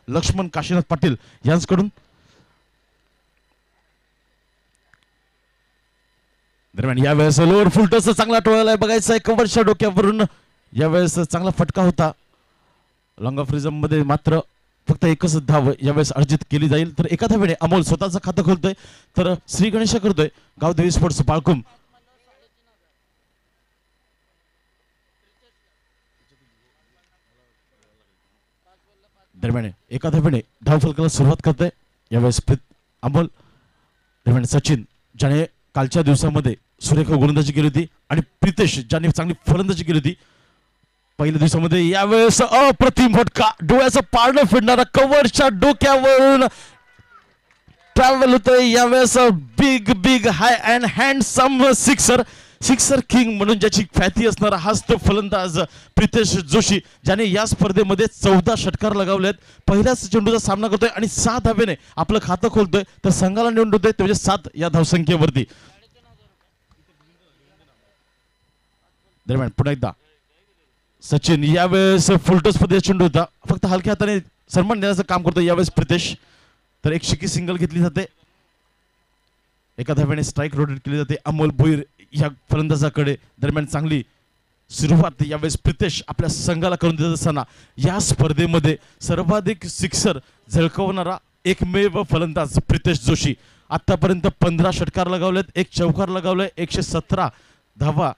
लक्ष्मण काशीनाथ पाटील यांच्याकडून। दरम्यान यावेळेस लोअर फुलटॉस चांगला टोळाला बघायचा आहे कव्हरच्या डोक्यावरून। यावेळेस चांगला फटका होता। लॉंग ऑफ रिझम मध्ये मात्र फक्त एकच धाव यावेळेस अर्जित केली जाईल। तर एका धावेने अमोल स्वतःचं खातं खोलतोय तर श्री गणेश करतोय गावदेवी स्पोर्ट्स बाळकुम। दरम्यान एका धावेने धाव फलकाला सुरुवात करतोय यावेळेस अमोल। दरम्यान सचिन ज्याने कालच्या दिवसामध्ये सुरेख गोलंदाजी केली होती आणि प्रितेश ज्याने चांगली फलंदाजी केली होती पहिल्या दिवसामध्ये, यावेळेस अप्रतिम फटका डोळ्याचं पारडं फिरणारा कव्हरच्या डोक्यावरून ट्रॅव्हल होतोय। यावेळेस big big high and handsome sixer, sixer king म्हणून ज्याची ख्याती असणारा हाच तो फलंदाज प्रितेश जोशी ज्याने या स्पर्धेमध्ये 14 षटकार लगावलेत। पहिल्याच चेंडूचा सामना करतोय आणि 6 धावेने आपलं खातं खोलतोय तर संघाला निवडून होतोय ते म्हणजे 7 या धावसंख्येवरती। दरम्यान पुन्हा एकदा सचिन यावेळेस फुलटॉस मध्ये चेंडू होता, फक्त हलक्या हाताने सन्मान देण्याचं काम करतो यावेळेस प्रितेश। तर एक शिकी सिंगल घेतली जाते, एका धावेने स्ट्राईक रोटेट केली जाते अमोल भोईर या फलंदाजाकडे। दरम्यान चांगली सुरुवात यावेळेस प्रितेश आपल्या संघाला करून देत असताना या स्पर्धेमध्ये सर्वाधिक सिक्सर झळकवणारा एकमेव फलंदाज प्रितेश जोशी। आतापर्यंत 15 षटकार लगावलेत, एक चौकार लगावलाय, 117 धावा।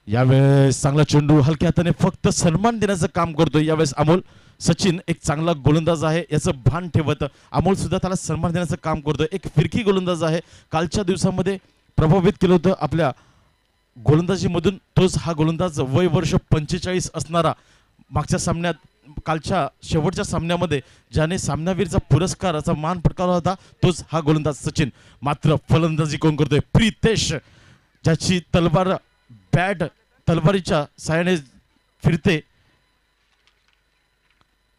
यावेळेस चांगला चेंडू हलक्या हाताने फक्त सन्मान देण्याचं काम करतोय यावेळेस अमोल। सचिन एक चांगला गोलंदाज आहे याचं भान ठेवत अमोल सुद्धा त्याला सन्मान देण्याचं काम करतोय। एक फिरकी गोलंदाज आहे, कालच्या दिवसामध्ये प्रभावित केलं होतं आपल्या गोलंदाजीमधून तोच हा गोलंदाज, वय वर्ष 45 असणारा। मागच्या सामन्यात कालच्या शेवटच्या सामन्यामध्ये ज्याने सामनावीरचा पुरस्काराचा मान पटकावला होता तोच हा गोलंदाज सचिन। मात्र फलंदाजी कोण करतोय? प्रितेश, ज्याची तलवार बॅट तलवारीच्या साहाय्याने फिरते।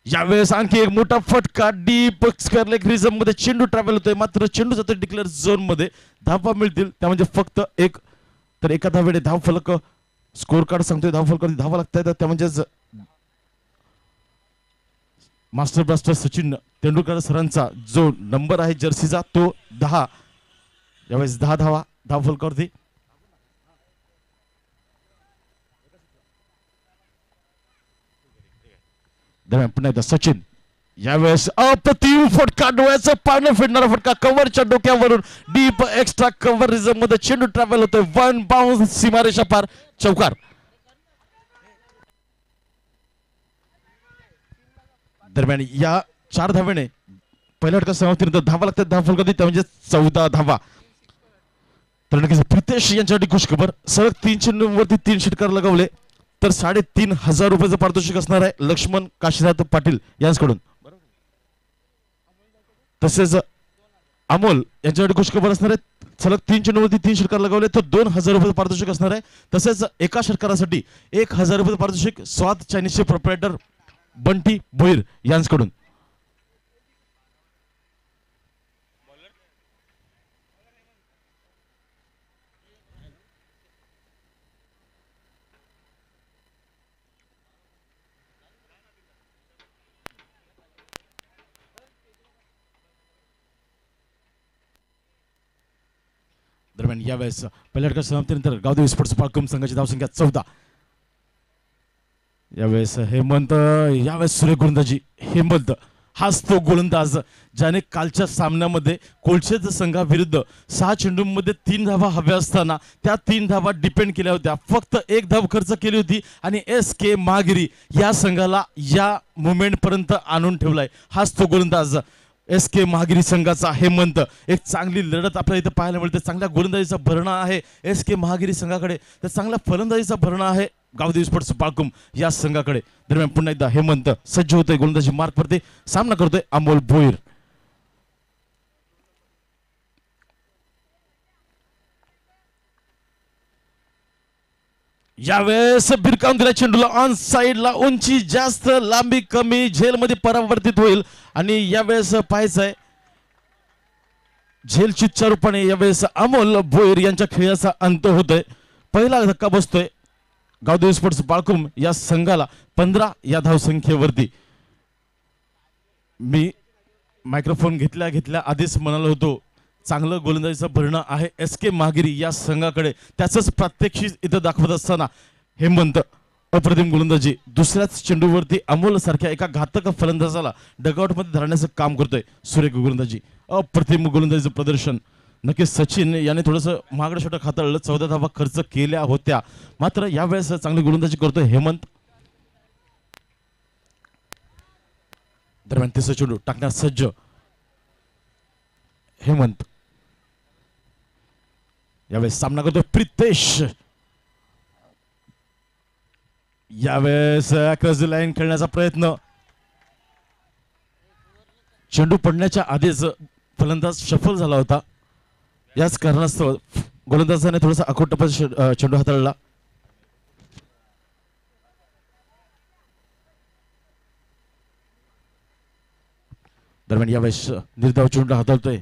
यावेळेस आणखी एक मोठा फटका डीप स्क्वेअर लेग रिझम मध्ये चेंडू ट्रॅव्हल होतोय, मात्र चेंडू जातो डिक्लेअर झोन मध्ये। धावा मिळतील त्या म्हणजे फक्त एक, तर एका धावेने धाव फलक स्कोर कार्ड सांगतोय धाव फलक धावा लागतात त्या म्हणजेच मास्टर ब्लास्टर सचिन तेंडुलकर सरांचा जो नंबर आहे जर्सीचा तो 10। यावेळेस 10 धावा धाव फलकावरती। दरम्यान पुन्हा एकदा सचिन, यावेळेस अप्रतिम फटका डोळ्याचं पारणं फिरणारा फटका कव्हरच्या डोक्यावरून डीप एक्स्ट्रा कव्हर रिझम मध्ये चेंडू ट्रॅव्हल होतोय, 1 बाउन्स सीमारेषा पार, चौकार। दरम्यान या 4 धावेने पहिल्या षटकात समाप्तीनंतर धावा लागतात धाव फलकावरती त्या म्हणजे 14 धावा। तर नक्कीच प्रितेश यांच्यासाठी खुशखबर, सलग 3 चेंडूंवरती 3 षटकार लगावले तर 3,500 रुपयाचं पारितोषिक असणार आहे लक्ष्मण काशीनाथ पाटील यांच्याकडून। तसेच अमोल यांच्याकडे खुशखबर असणार आहे, सलग 3 चेंडूवरती 3 षटकार लगावले तर 2,000 रुपये पारितोषिक असणार आहे। तसेच एका षटकारासाठी 1,000 रुपये पारितोषिक स्वाद चायनीजचे प्रोप्रायटर बंटी भोईर यांच्याकडून। दरम्यान यावेळेस पहिल्या षटकाच्या समाप्तीनंतर गावदेवी स्पोर्ट्स बाळकुम संघाची धावसंख्या 14। यावेळेस हेमंत, यावेळेस सुरेख गोलंदाजी हेमंत हाच तो गोलंदाज ज्याने कालच्या सामन्यामध्ये कोलशेज संघाविरुद्ध 6 चेंडूंमध्ये 3 धावा हव्या असताना त्या 3 धावा डिपेंड केल्या होत्या, फक्त 1 धाव खर्च केली होती आणि SK महागिरी या संघाला या मोमेंट पर्यंत आणून ठेवलाय। हाच तो गोलंदाज SK महागिरी संघाचा हेमंत। एक चांगली लढत आपल्याला इथं पाहायला मिळते, चांगल्या गोलंदाजीचा भरणा आहे SK महागिरी संघाकडे, तर चांगल्या फलंदाजीचा भरणा आहे गावदेवी स्पोर्ट्स बाळकुम या संघाकडे। दरम्यान पुन्हा एकदा हेमंत सज्ज होतोय गोलंदाजी मार्कवरती, सामना करतोय अमोल भोईर। यावेळेस भिरकावून दिला चेंडूला ऑन साइडला, उंची जास्त लांबी कमी, झेल मध्ये परावर्तित होईल आणि यावेळेस पाहायचंय झेलचितच्या रूपाने यावेळेस अमोल भोईर यांच्या खेळाचा अंत होतोय। पहिला धक्का बसतोय गावदेवी स्पोर्ट्स बाळकुम या संघाला 15 या धावसंख्येवरती. मी मायक्रोफोन घेतल्या घेतल्या आधीच म्हणालो होतो चांगलं गोलंदाजीचं भरणं आहे एस के महागिरी या संघाकडे. त्याचंच प्रात्यक्षिक इथं दाखवत असताना हेमंत अप्रतिम गोलंदाजी दुसऱ्याच चेंडूवरती अमोल सारख्या एका घातक फलंदाजाला डगआउटमध्ये धरण्याचं काम करतोय. सुरेख गोलंदाजी अप्रतिम गोलंदाजीचं प्रदर्शन. नक्कीच सचिन याने थोडंसं महागडं षटक हाताळलं, 14 धावा खर्च केल्या होत्या, मात्र यावेळेस चांगली गोलंदाजी करतोय हेमंत. दरम्यान तिसरा चेंडू टाकण्यास सज्ज हेमंत. यावेळेस सामना करतो प्रितेश. यावेळेस क्रॉस लाईन खेळण्याचा प्रयत्न. चेंडू पडण्याच्या आधीच फलंदाज सफल झाला होता. याच कारणास्तव गोलंदाजाने थोडासा अखोटपणे चेंडू हाताळला. दरम्यान यावेळेस निर्धाव चेंडू हाताळतोय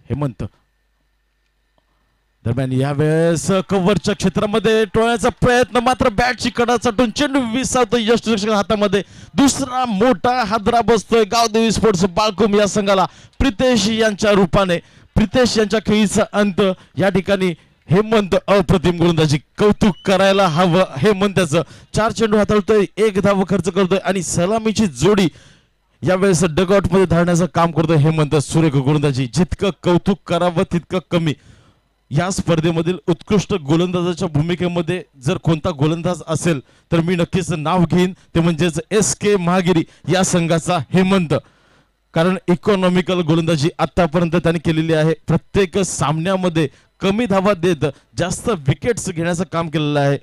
हेमंत. दरम्यान यावेळेस कव्हरच्या क्षेत्रामध्ये टोळण्याचा प्रयत्न, मात्र बॅटची कडा चटून चेंडू विसावतो यष्टीरक्षक हातामध्ये. दुसरा मोठा हादरा बसतोय गावदेवी स्पोर्ट्स बाळकुम या संघाला प्रितेश यांच्या रूपाने. प्रितेश यांच्या खेळीचा अंत या ठिकाणी. हेमंत अप्रतिम गोलंदाजी, कौतुक करायला हवं हेमंताचं. 4 चेंडू हाताळतोय, 1 धाव खर्च करतोय आणि सलामीची जोडी यावेळेस डगआउट मध्ये धाडण्याचं काम करतोय हेमंत. सुरेख गोलंदाजी, जितकं कौतुक करावं तितकं कमी. या स्पर्धेमधील उत्कृष्ट गोलंदाजाच्या भूमिकेमध्ये जर कोणता गोलंदाज असेल तर मी नक्कीच नाव घेईन, ते म्हणजेच एस के महागिरी या संघाचा हेमंत. कारण इकॉनॉमिकल गोलंदाजी आतापर्यंत त्याने केलेली आहे. प्रत्येक सामन्यामध्ये कमी धावा देत जास्त विकेट्स घेण्याचं काम केलेलं आहे.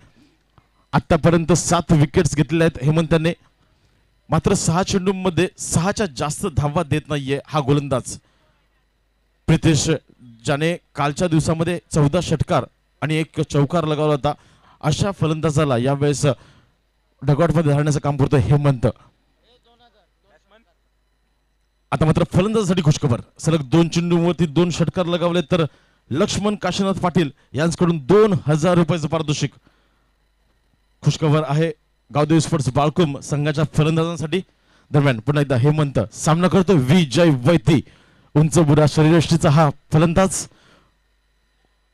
आतापर्यंत 7 विकेट्स घेतलेल्या आहेत हेमंताने. मात्र 6 चेंडूंमध्ये 6च्या जास्त धावा देत नाहीये हा गोलंदाज प्रितेश, ज्याने कालच्या दिवसामध्ये 14 षटकार आणि 1 चौकार लगावला होता. अशा फलंदाजाला यावेळेस डगआउटमध्ये धाडण्याचं काम करतो हेमंत. आता मात्र फलंदाजासाठी खुशखबर. सलग 2 चेंडूंवरती 2 षटकार लगावले तर लक्ष्मण काशीनाथ पाटील यांच्याकडून 2000 रुपयाचं पारितोषिक. खुशखबर आहे गावदेवी स्पोर्ट्स बाळकुम संघाच्या फलंदाजांसाठी. दरम्यान पुन्हा एकदा हेमंत सामना करतो विजय वैती. उंच बुरा शरीरयष्टीचा हा फलंदाज.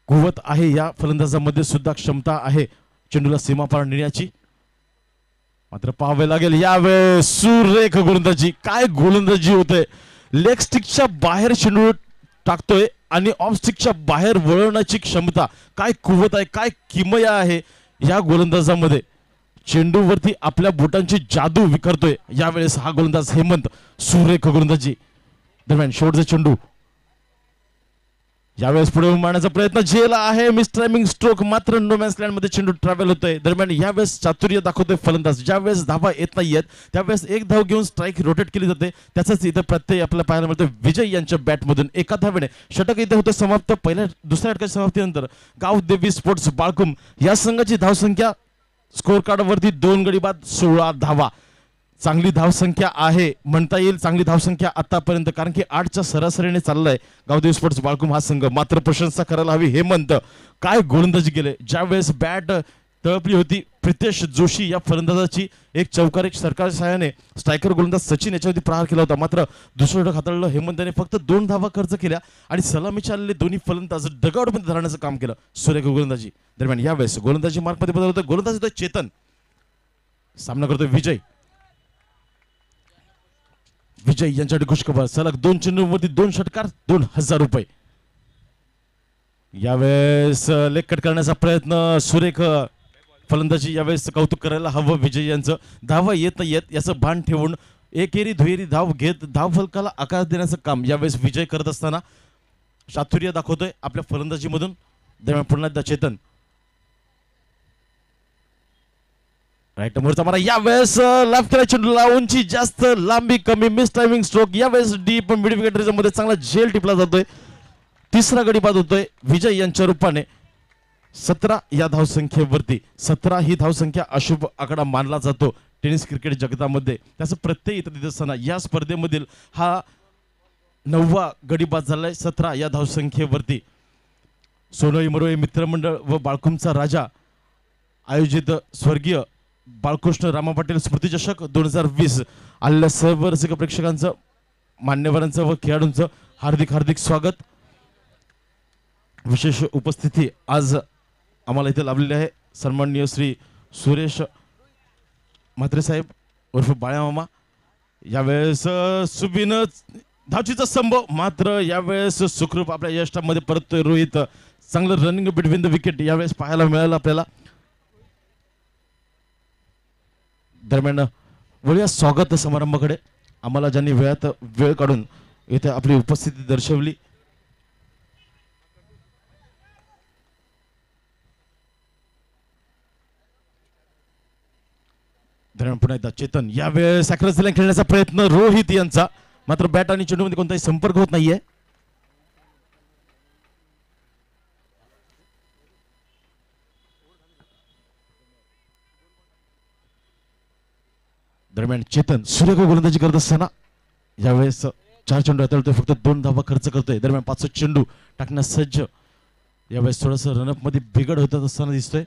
कुवत आहे या फलंदाजामध्ये सुद्धा, क्षमता आहे चेंडूला सीमापार नेण्याची. मात्र पाहावे लागेल यावेळेस सुरेख गोलंदाजी. काय गोलंदाजी होते. लेग स्टिकच्या बाहेर चेंडू टाकतोय आणि ऑफ स्टिकच्या बाहेर वळवण्याची क्षमता. काय कुवत आहे, काय किमया आहे या गोलंदाजामध्ये. चेंडूवरती आपल्या बोटांची जादू विखरतोय यावेळेस हा गोलंदाज हेमंत. सुरेख गोलंदाजी. दरम्यान शेवटचा चेंडू यावेळेस पुढे मारण्याचा प्रयत्न झेला आहे. मिस टायमिंग स्ट्रोक, मात्र नो मॅन्स लँड मध्ये चेंडू ट्रॅव्हल होतोय. दरम्यान यावेळेस चातुर्य दाखवतोय फलंदाज. ज्यावेळेस धावा येत नाहीयेत त्यावेळेस 1 धाव घेऊन स्ट्राईक रोटेट केली जाते. त्याचाच इथं प्रत्यय आपल्याला पाहायला मिळतो. विजय यांच्या बॅटमधून 1 धावेने षटक इथे होतं समाप्त. दुसऱ्या षटकाच्या समाप्तीनंतर गावदेवी स्पोर्ट्स बाळकुम या संघाची धावसंख्या स्कोर कार्डवरती 2 गडी बाद 16 धावा. चांगली धावसंख्या आहे म्हणता येईल, चांगली धावसंख्या आतापर्यंत, कारण की 8च्या सरासरीने चाललाय गावदेवी स्पोर्ट्स बाळकुम हा संघ. मात्र प्रशंसा करायला हवी हेमंत. काय गोलंदाजी केले. ज्यावेळेस बॅट तळपली होती प्रितेश जोशी या फलंदाजाची, 1 चौकार 1 सरकारच्या सहाय्याने स्ट्रायकर गोलंदाज सचिन याच्यावरती प्रहार केला होता. मात्र दुसरं षटक हाताळलं हेमंताने. फक्त 2 धावा खर्च केल्या आणि सलामीचे आलेले दोन्ही फलंदाज डगआउटमध्ये धरण्याचं काम केलं. सुरेख गोलंदाजी. दरम्यान यावेळेस गोलंदाजी मार्कमध्ये बदल होतो. गोलंदाज येतोय चेतन. सामना करतोय विजय. विजय यांच्यासाठी खुशखबर. सलग 2 चेंडूंवरती 2 षटकार 2000 रुपये. यावेळेस लेग कट करण्याचा प्रयत्न. सुरेख फलंदाजी. यावेळेस कौतुक करायला हवं विजय यांचं. धावा येत नाहीयेत याचं भान ठेवून एकेरी दुहेरी धाव घेत धाव फलकाला आकार देण्याचं काम यावेळेस विजय करत असताना चातुर्य दाखवतोय आपल्या फलंदाजीमधून. दरम्यान पुन्हा एकदा चेतन. राईट मोरचा मारा. यावेळेस लेफ्ट चेंडूला उंची जास्त, लांबी कमी, मिस टायमिंग स्ट्रोक. यावेळेस डीप मिड विकेटरीच्या मध्ये चांगला झेल टिपला जातोय. 3रा गडी बाद होतोय विजय यांच्या रूपाने. 17 या धावसंख्येवरती. 17 ही धावसंख्या अशुभ आकडा मानला जातो टेनिस क्रिकेट जगतामध्ये. त्याचं प्रत्यय इथं देत असताना या स्पर्धेमधील हा 9वा गडी बाद झालाय 17 या धावसंख्येवरती. सोनोई मरोई मित्रमंडळ व बाळकुमचा राजा आयोजित स्वर्गीय बाळकृष्ण रामा पाटील स्मृती चषक 2020 आलेल्या सर्व रसिक प्रेक्षकांचं, मान्यवरांचं व खेळाडूंचं हार्दिक हार्दिक स्वागत. विशेष उपस्थिती आज आम्हाला इथे लाभलेली आहे. सन्माननीय श्री सुरेश म्हात्रे साहेब उर्फ बाळ्या मामा. यावेळेस सुबिन धावचीचा स्तंभ, मात्र यावेळेस सुखरूप आपल्या यष्टामध्ये परततोय रोहित. चांगलं रनिंग बिटवीन द विकेट यावेळेस पाहायला मिळालं आपल्याला. दरम्यान वळूया स्वागत समारंभाकडे. आम्हाला ज्यांनी वेळात वेळ काढून इथे आपली उपस्थिती दर्शवली. दरम्यान पुन्हा एकदा चेतन, यावेळेस सॅक्रस लाईन खेळण्याचा प्रयत्न रोहित यांचा, मात्र बॅट आणि चेंडूमध्ये कोणताही संपर्क होत नाहीये. दरम्यान चेतन सूर्यको गोलंदाजी करत असताना यावेळेस 4 चेंडू हाताळतोय, फक्त 2 धावा खर्च करतोय. दरम्यान 5 चेंडू टाकण्यास सज्ज. यावेळेस थोडंसं रनअप मध्ये बिघड होत असताना दिसतोय.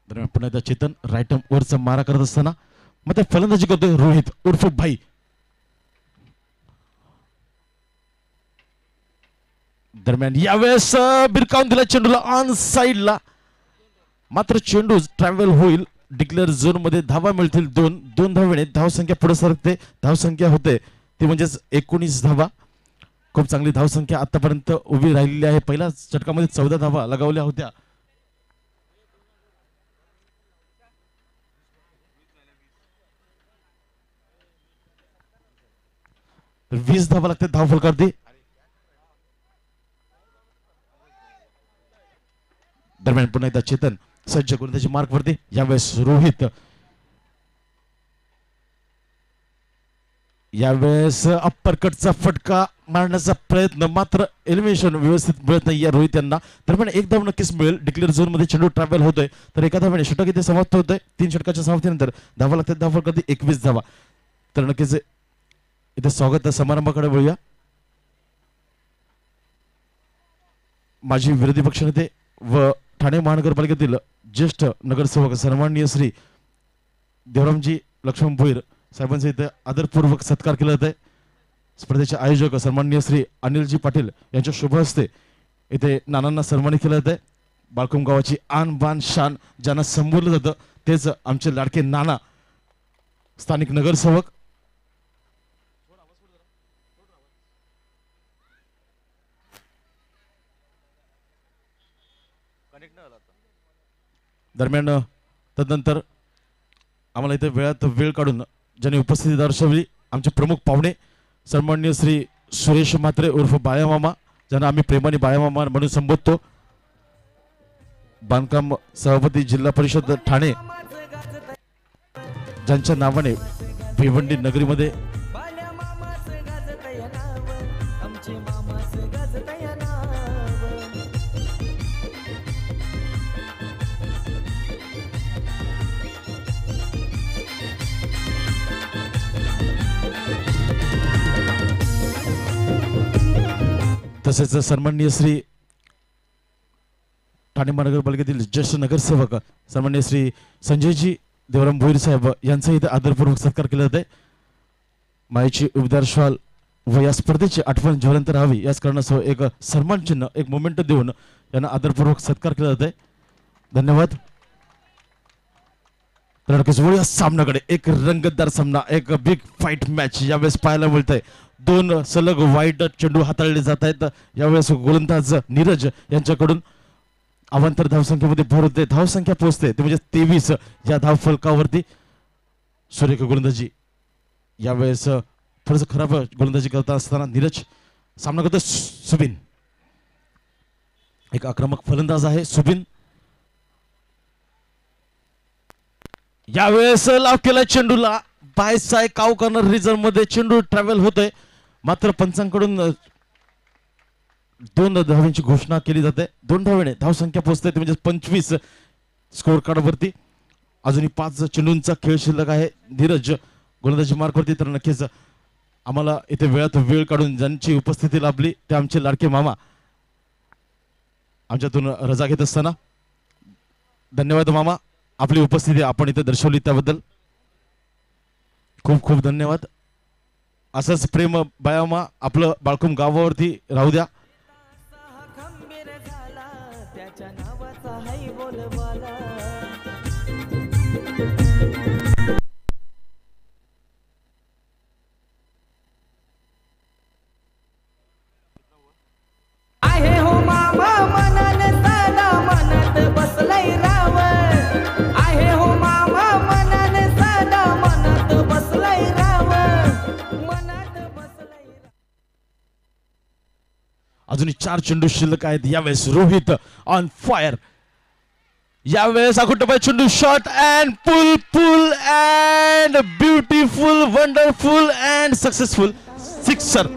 दरम्यान पुन्हा एकदा चेतन राईट आर्म वरचा मारा करत असताना मग फलंदाजी करतोय रोहित उर्फ भाई. दरम्यान यावेळेस बिरकावून दिला चेंडूला ऑन साइडला, मात्र चेंडू ट्रॅव्हल होईल. डिक्लेअर झोन मध्ये धावा मिळतील 2 धावेने धावसंख्या पुढे सरकते. धावसंख्या होते ती म्हणजेच 19 धावा. खूप चांगली धावसंख्या आतापर्यंत उभी राहिलेली आहे. पहिल्या षटकामध्ये 14 धावा लगावल्या होत्या. तर 20 धावा लागते धाव फलकावरती. दरम्यान पुन्हा एकदा चेतन सज्ज गोलंदाजी मार्क वरती. यावेळेस रोहित, यावेळेस अप्पर कटचा फटका मारण्याचा प्रयत्न, मात्र एलिमिनेशन व्यवस्थित मिळत नाही या रोहित यांना. दरम्यान एक धाव नक्कीच मिळेल. डिक्लेअर झोन मध्ये चेंडू ट्रॅव्हल होतोय, तर एका धावाने षटक इथे समाप्त होतोय. 3 षटकाच्या समाप्तीनंतर धावा लागतात धाव फलकावरती 21 धावा. तर नक्कीच इथे स्वागत समारंभाकडे वळूया. माजी विरोधी पक्षनेते व ठाणे महानगरपालिकेतील ज्येष्ठ नगरसेवक सन्माननीय श्री देवरामजी लक्ष्मण भोईर साहेबांचा इथे आदरपूर्वक सत्कार केला जात आहे. स्पर्धेचे आयोजक सन्माननीय श्री अनिलजी पाटील यांच्या शुभ हस्ते इथे नानांना सन्मानित केलं जात आहे. बाळकुम गावाची आन बान शान ज्यांना संबोधलं जातं तेच आमचे लाडके नाना, स्थानिक नगरसेवक. दरम्यान तदनंतर आम्हाला इथे वेळात वेळ काढून ज्यांनी उपस्थिती दर्शवली आमचे प्रमुख पाहुणे सन्माननीय श्री सुरेश म्हात्रे उर्फ बाळ्या मामा, ज्यांना आम्ही प्रेमाने बाळ्या मामा म्हणून संबोधतो. बांधकाम सभापती जिल्हा परिषद ठाणे, ज्यांच्या नावाने भिवंडी नगरीमध्ये तसेच सन्माननीय श्री ठाणे महानगरपालिकेतील ज्येष्ठ नगरसेवक सन्माननीय श्री संजयजी देवराम भोईर साहेब यांचा इथे आदरपूर्वक सत्कार केला जाते. मायेची उबदार श्वाल व या स्पर्धेची आठवण ज्वलंत राहावी याच कारणासह एक सन्मान चिन्ह, एक मोमेंट देऊन यांना आदरपूर्वक सत्कार केला जाते. धन्यवाद. तर सामन्याकडे एक रंगतदार सामना, एक बिग फाईट मॅच यावेळेस पाहायला मिळतंय. 2 सलग वाईट चेंडू हाताळले जात आहेत. यावेळेस गोलंदाज नीरज यांच्याकडून अवांतर धावसंख्येमध्ये भर होते. धावसंख्या पोहोचते ते म्हणजे 23 या धाव फलकावरती. सुरेख गोलंदाजी यावेळेस थोडंसं खराब गोलंदाजी करता असताना नीरज सामना करतो. सुबिन एक आक्रमक फलंदाज आहे. सुबिन यावेळेस लाव केला चेंडूला, बाय साय काव कॉर्नर रिझर्व मध्ये चेंडू ट्रॅव्हल होतोय, मात्र पंचांकडून 2 धावांची घोषणा केली जाते. 2 धावेने धावसंख्या पोहोचते ते म्हणजे 25 स्कोर कार्ड वरती. अजूनही 5 चेंडूंचा खेळ शिल्लक आहे. धीरज गोलंदाजी मार्क वरती. तर नक्कीच आम्हाला इथे वेळात वेळ काढून ज्यांची उपस्थिती लाभली ते आमचे लाडके मामा आमच्यातून रजा घेत असताना धन्यवाद मामा, आपली उपस्थिती आपण इथे दर्शवली त्याबद्दल खूप खूप धन्यवाद. असंच प्रेम बायामा आपलं बाळकुम गावावरती राहू द्या. अजूनही 4 चेंडू शिल्लक आहेत. यावेळेस रोहित ऑन फायर. यावेळेस अकुटबाई चेंडू shot and pull pull and beautiful wonderful and successful sixer.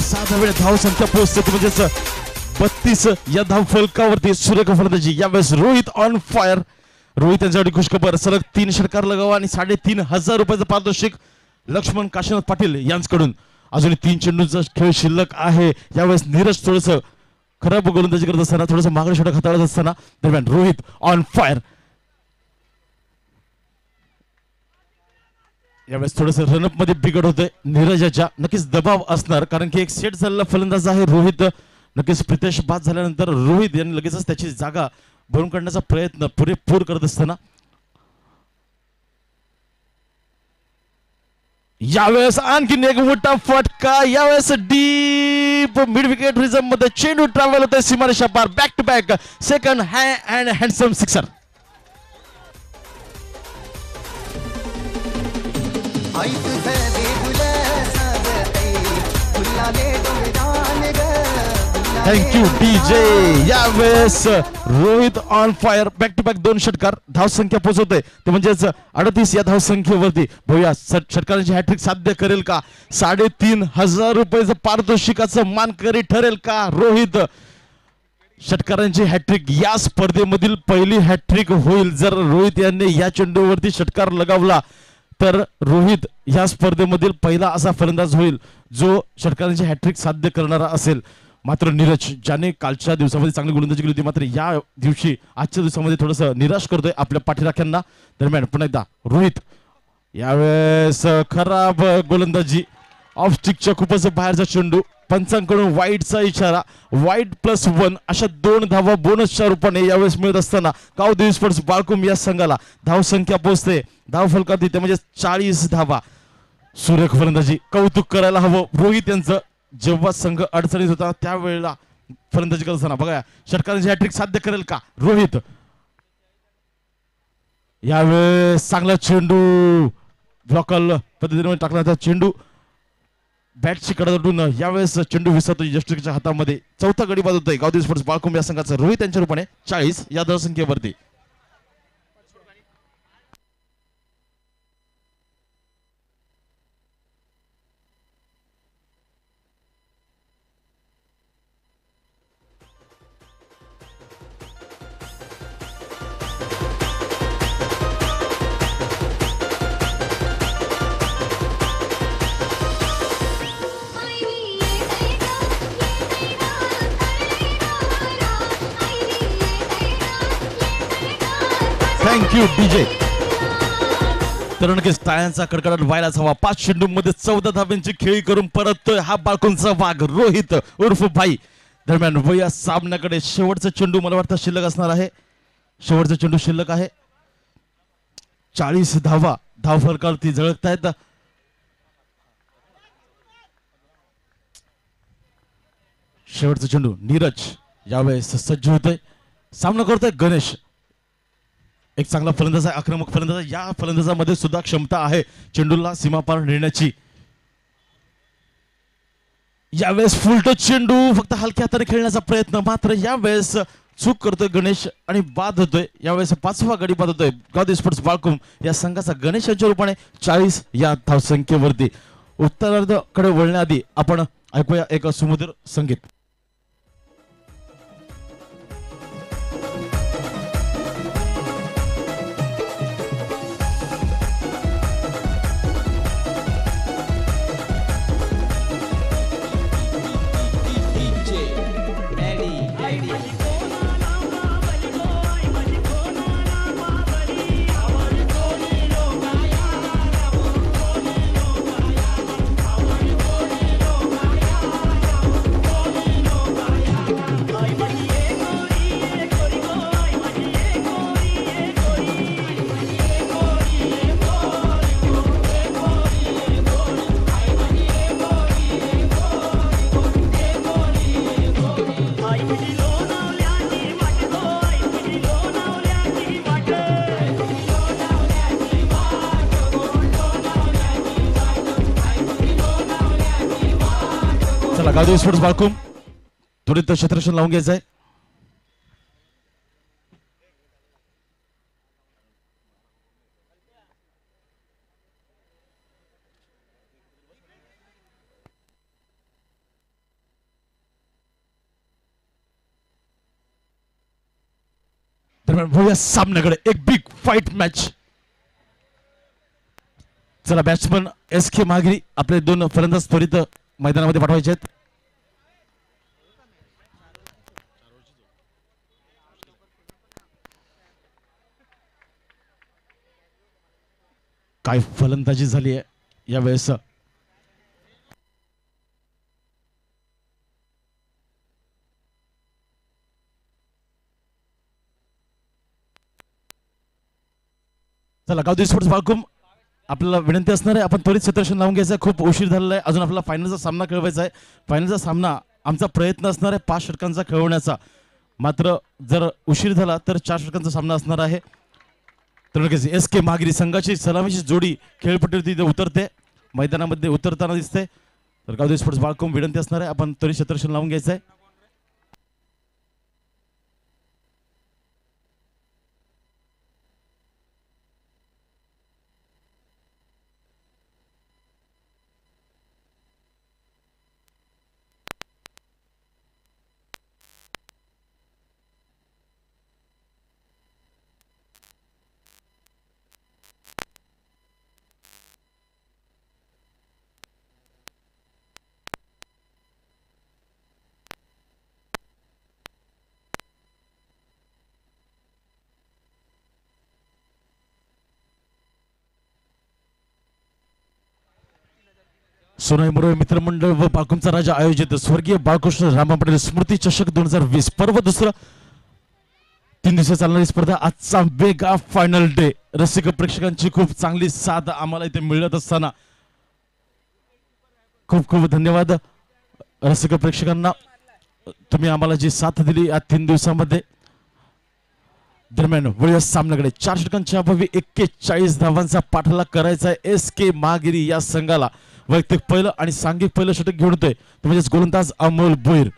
सात वेळ धाव संख्या पोहोचते म्हणजेच 32 या धाव फलकावरती सुरेख फलंदाजी. यावेळेस रोहित ऑन फायर. रोहित यांच्यासाठी खुशखबर, सलग 3 षटकार लगावा आणि 3,500 रुपयाचं पारितोषिक लक्ष्मण काशीनाथ पाटील यांच्याकडून. अजून 3 चेंडूचा खेळ शिल्लक आहे. यावेळेस नीरज थोडस खराब गोलंदाजी करत असताना, थोडस मागणी षटक हाताळत असताना दरम्यान रोहित ऑन फायर. यावेळेस थोडस रनअप मध्ये बिघड होते नीरजाच्या. नक्कीच दबाव असणार कारण की एक सेट झालेला फलंदाज आहे रोहित. नक्कीच प्रितेश बाद झाल्यानंतर रोहित यांनी लगेचच त्याची जागा भरून काढण्याचा प्रयत्न पुरेपूर करत असताना यावेळेस आणखीन एक मोठा फटका. यावेळेस डीप मिड विकेट रिझम मध्ये चेंडू ट्रॅव्हल होते सीमारेषा पार. Back to back second and handsome sixer. Thank you DJ. यावेळेस Rohit on fire. Back to back 2 षटकार. धाव संख्या पोहोचवते ते म्हणजेच 38 या धाव संख्येवरती. भैया षटकारांची हॅट्रिक साध्य करेल का? 3,500 रुपयाचं पारितोषिकाचं मानकरी ठरेल का रोहित? षटकारांची हॅट्रिक या स्पर्धेमधील पहिली हॅट्रिक होईल. जर रोहित यांनी या चेंडूवरती षटकार लगावला तर रोहित या स्पर्धेमधील पहिला असा फलंदाज होईल जो षटकारांची हॅट्रिक साध्य करणारा असेल. मात्र नीरज ज्याने कालच्या दिवसामध्ये चांगली गोलंदाजी केली होती, मात्र या दिवशी आजच्या दिवसामध्ये थोडस निराश करतोय आपल्या पाठीराख्यांना. दरम्यान पुन्हा एकदा रोहित. यावेळेस खराब गोलंदाजी. ऑफ स्टिकच्या खूपच बाहेरचा चेंडू. पंचांकडून वाईटचा इशारा. वाईट +1 अशा 2 धावा बोनसच्या रूपाने यावेळेस मिळत असताना कावदेवी स्पोर्ट्स बाळकुम या संघाला धाव संख्या पोहोचते. धाव फलकात येते म्हणजे 40 धावा. सुरेख फलंदाजी. कौतुक करायला हवं रोहित यांचं. जेव्हा संघ अडचणीत होता त्यावेळेला फलंदाजी करत असताना बघा षटकारांची हॅट्रिक साध्य करेल का रोहित? यावेळेस चांगला चेंडू ब्लॉकल पद्धतीने टाकण्याचा चेंडू बॅटची कडा यावेळेस चेंडू विसरतो यष्टिकच्या हातामध्ये. चौथा गडी बाद होतोय गावदेवी स्पोर्ट्स बाळकुंब या संघाचं. रोहित यांच्या रूपाने 40 या धाव संख्येवरती. Thank you DJ. तर नक्कीच टाळ्यांचा कडकडाट व्हायलाच हवा. 5 चेंडूंमध्ये 14 धाब्यांची खेळी करून परततोय हा बाळकुंचा वाघ रोहित उर्फ भाई. दरम्यान या सामन्याकडे शेवटचा चेंडू मला वाटतं शिल्लक असणार आहे. शेवटचा चेंडू शिल्लक आहे. 40 धावा धाव फलकावरती झळकतायत. शेवटचा चेंडू. नीरज यावेळेस सज्ज होतोय. सामना करतोय गणेश. एक चांगला फलंदाज आहे, आक्रमक फलंदाज आहे. या फलंदाजामध्ये सुद्धा क्षमता आहे चेंडूला सीमापार नेण्याची. यावेळेस फुलटच चेंडू फक्त हलक्या हाताने खेळण्याचा प्रयत्न. मात्र यावेळेस चूक करतोय गणेश आणि बाद होतोय. यावेळेस 5वा गडी बाद होतोय गावदेवी स्पोर्ट्स बाळकुंब या संघाचा. गणेश यांच्या रूपाने 40 या धावसंख्येवरती. उत्तरार्धाकडे वळण्याआधी आपण ऐकूया एक सुमधुर संगीत. चला गावदेवी स्पोर्ट्स बाळकुम त्वरित क्षेत्ररक्षण लावून घ्यायचं आहे. दरम्यान या सामन्याकडे एक बिग फाईट मॅच. चला बॅट्समन एस के मागिरी आपले दोन फलंदाज त्वरित मैदानामध्ये पाठवायचे आहेत. काय फलंदाजी झाली आहे यावेळेस. चला गावदेवी स्पोर्ट्स बाळकुम आपल्याला विनंती असणार आहे आपण त्वरित क्षेत्ररक्षण लावून घ्यायचं आहे. खूप उशीर झालेला आहे. अजून आपल्याला फायनलचा सामना खेळवायचा आहे. फायनलचा सामना आमचा प्रयत्न असणार आहे 5 षटकांचा खेळवण्याचा. मात्र जर उशीर झाला तर 4 षटकांचा सामना असणार आहे. तर नक्कीच एस के मागिरी संघाची सलामीची जोडी खेळपट्टीवरती उतरते, मैदानामध्ये उतरताना दिसते. तर गावदेवी स्पोर्ट्स बाळकुम विनंती असणार आहे आपण त्वरित क्षेत्ररक्षण लावून घ्यायचं आहे. सोनाई मुरळी मित्रमंडळ व बाळकुमचा राजा आयोजित स्वर्गीय बाळकृष्ण रामा पाटील स्मृती चषक 2020 पर्व दुसरं 3 दिवस चालणारी स्पर्धा. आजचा मेगा फायनल डे. रसिक प्रेक्षकांची खूप चांगली साथ आम्हाला इथे मिळत असताना खूप खूप धन्यवाद रसिक प्रेक्षकांना. तुम्ही आम्हाला जी साथ दिली या 3 दिवसांमध्ये. दरम्यान वळूया सामन्याकडे. 4 षटकांच्या अभावी 41 धावांचा पाठलाग करायचा आहे एस के मागिरी या संघाला. वैयक्तिक पहिलं आणि सांघिक पहिलं षटक घेऊन येतोय तो म्हणजेच गोलंदाज अमोल भोईर,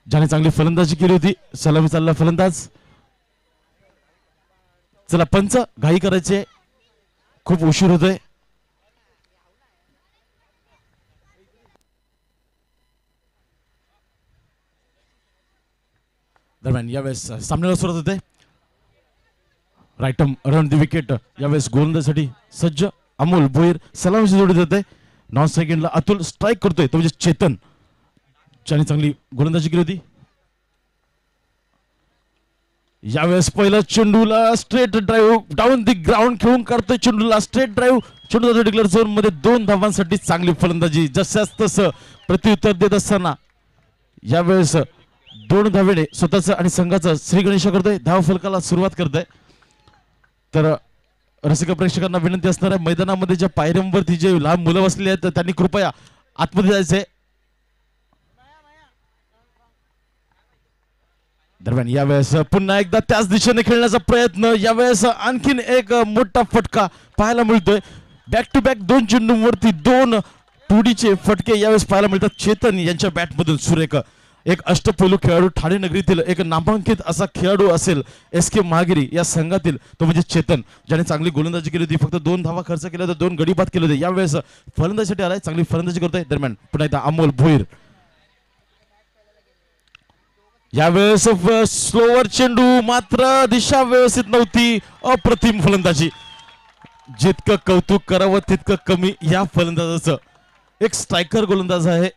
ज्याने चांगली फलंदाजी केली होती. सलामी चालला फलंदाज. चला पंच घाई करायचे, खूप उशीर होतोय. दरम्यान यावेळेस सामन्याला सुरुवात होते. राईटम अराउंड द विकेट यावेळेस गोलंदाजीसाठी सज्ज अमोल भोईर सलामीची जोडी देते. नॉन सेकंडला अतुल स्ट्राईक करतोय तो म्हणजे चेतन, ज्याने चांगली गोलंदाजी केली होती. यावेळेस पहिला चेंडूला straight drive down the ground खेळून काढतोय. चेंडूला स्ट्रेट ड्राईव्ह, चेंडू डिक्लेअर झोन मध्ये 2 धावांसाठी चांगली फलंदाजी. जशाच तसं प्रत्युत्तर देत असताना यावेळेस 2 धावेने स्वतःचं आणि संघाचं श्री गणेश करतोय. धाव फलकाला सुरुवात करतोय. तर रसिक प्रेक्षकांना विनंती असणार आहे मैदानामध्ये ज्या पायऱ्यांवरती जे लहान मुलं बसलेली आहेत त्यांनी कृपया आतमध्ये जायचंय. दरम्यान यावेळेस पुन्हा एकदा त्याच दिशेने खेळण्याचा प्रयत्न. यावेळेस आणखीन एक मोठा फटका पाहायला मिळतोय. बॅक टू बॅक 2 चेंडूंवरती 2 टुडीचे फटके यावेळेस पाहायला मिळतात चेतन यांच्या बॅटमधून. सुरेख एक अष्टपैलू खेळाडू ठाणे नगरीतील एक नामांकित असा खेळाडू असेल एस के महागिरी या संघातील तो म्हणजे चेतन, ज्याने चांगली गोलंदाजी केली होती. फक्त 2 धावा खर्च केल्या होत्या, 2 गडी बाद केले होते. यावेळेस फलंदाजीसाठी आलाय, चांगली फलंदाजी करतोय. दरम्यान पुन्हा एकदा अमोल भोईर. यावेळेस स्लोवर चेंडू, मात्र दिशा व्यवस्थित नव्हती. अप्रतिम फलंदाजी. जितकं कौतुक करावं तितकं कमी या फलंदाजाचं. एक स्ट्रायकर गोलंदाज आहे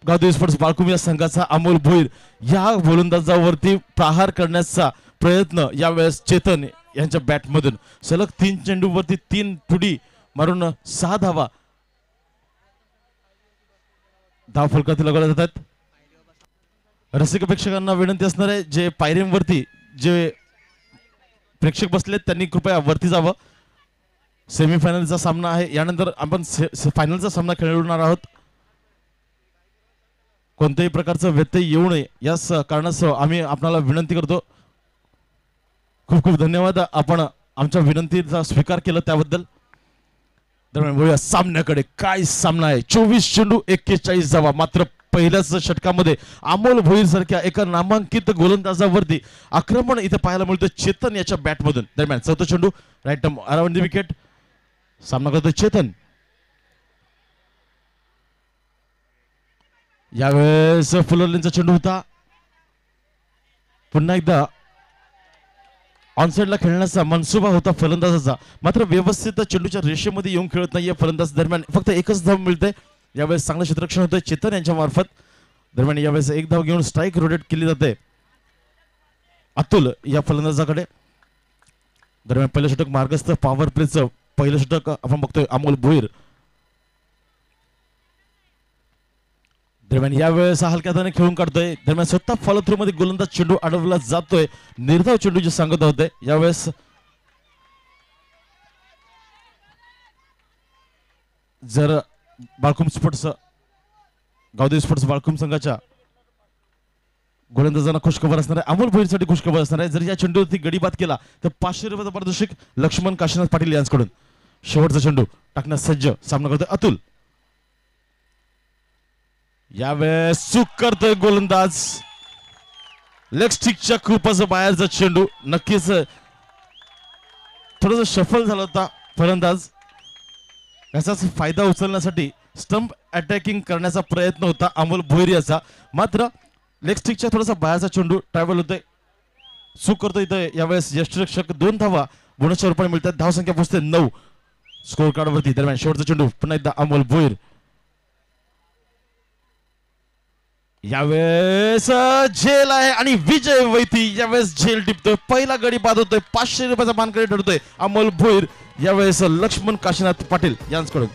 गावदेवी स्पोर्ट्स बाळकुम या संघाचा अमोल भोईर. या गोलंदाजावरती प्रहार करण्याचा प्रयत्न यावेळेस चेतन यांच्या बॅटमधून. सलग 3 चेंडूवरती 3 टुडी मारून 6 धावा धाव फलकातील लगवल्या जातात. रसिक प्रेक्षकांना विनंती असणार आहे जे पायऱ्यांवरती जे प्रेक्षक बसलेत त्यांनी कृपया वरती जावं. सेमीफायनलचा सामना आहे, यानंतर आपण फायनलचा सामना खेळणार आहोत. कोणत्याही प्रकारचा व्यत्यय येऊ नये याच कारणास्तव आम्ही आपल्याला विनंती करतो. खूप खूप धन्यवाद आपण आमच्या विनंतीचा स्वीकार केला त्याबद्दल. दरम्यान वळूया सामन्याकडे. काय सामना आहे. 24 चेंडू 41 धावा. मात्र पहिल्याच षटकामध्ये अमोल भोईर सारख्या एका नामांकित गोलंदाजावरती आक्रमण इथे पाहायला मिळतं चेतन याच्या बॅटमधून. दरम्यान चौथा चेंडू राईट अराउंड द विकेट. सामना करतो चेतन. यावेळेस फुलरलिनचा चेंडू होता. पुन्हा एकदा ऑनसाइडला खेळण्याचा मनसुबा होता फलंदाजाचा. मात्र व्यवस्थित चेंडूच्या रेषेमध्ये येऊन खेळत नाहीये फलंदाज. दरम्यान फक्त एकच धाव मिळते. यावेळेस चांगलं क्षेत्ररक्षण होतंय चेतन यांच्या मार्फत. दरम्यान यावेळेस एक धाव घेऊन स्ट्राईक रोटेट केली जाते अतुल या फलंदाजाकडे. दरम्यान पहिलं षटक मार्गस्थ पॉवर प्लेचं पहिलं षटक आपण बघतोय अमोल भोईर. दरम्यान यावेळेस हलक्या हाताने खेळून काढतोय. दरम्यान स्वतः फॉलो थ्रू मध्ये गोलंदाज चेंडू अडवला जातोय. निर्धाव चेंडूची सांगत होते. यावेळेस जर बाळकुम स्पोर्ट्स गावदेवी स्पोर्ट्स बाळकुम संघाच्या गोलंदाजांना खुशखबर असणार आहे. अमोल भोईरसाठी खुशखबर असणार आहे. जर या चेंडूवरती गडी बाद केला तर 500 रुपयाचा पारितोषिक लक्ष्मण काशीनाथ पाटील यांच्याकडून. शेवटचा चेंडू टाकण्यास सज्ज सामना करतोय अतुल. यावेळेस चूक करतोय गोलंदाज. लेग स्टिकच्या खूपच बाहेरचा चेंडू. नक्कीच थोडस शफल झाला होता फलंदाज. याचाच फायदा उचलण्यासाठी स्टंप अटॅकिंग करण्याचा प्रयत्न होता अमोल भोईर याचा. मात्र लेग स्टिकच्या थोडासा बाहेरचा चेंडू ट्रॅव्हल होतोय. चूक करतोय इथं यावेळेस यष्टिरक्षक. 2 धावा बोनसच्या रूपाने मिळतात. धावसंख्या पोहोचते 9 स्कोर कार्ड वरती. दरम्यान शेवटचा चेंडू पुन्हा एकदा अमोल भोईर. यावेळेस झेल आहे आणि विजय वैती यावेळेस झेल टिपतोय. पहिला गडी बाद होतोय. 500 रुपयाचा मानकरी ठरतोय अमोल भोईर. यावेळेस लक्ष्मण काशीनाथ पाटील यांच्याकडून.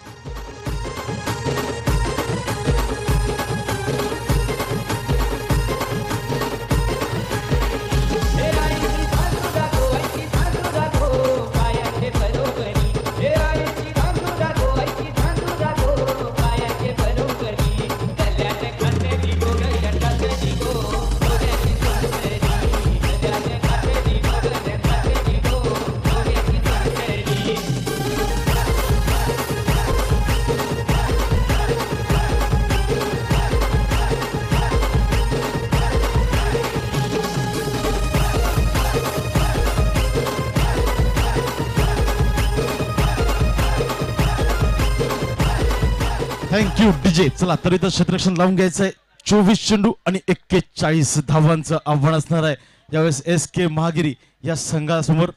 Thank you DJ. चला तर इथं क्षेत्ररक्षण लावून घ्यायचंय. 24 चेंडू आणि 41 धावांचं आव्हान असणार आहे यावेळेस एस के महागिरी या संघासमोर.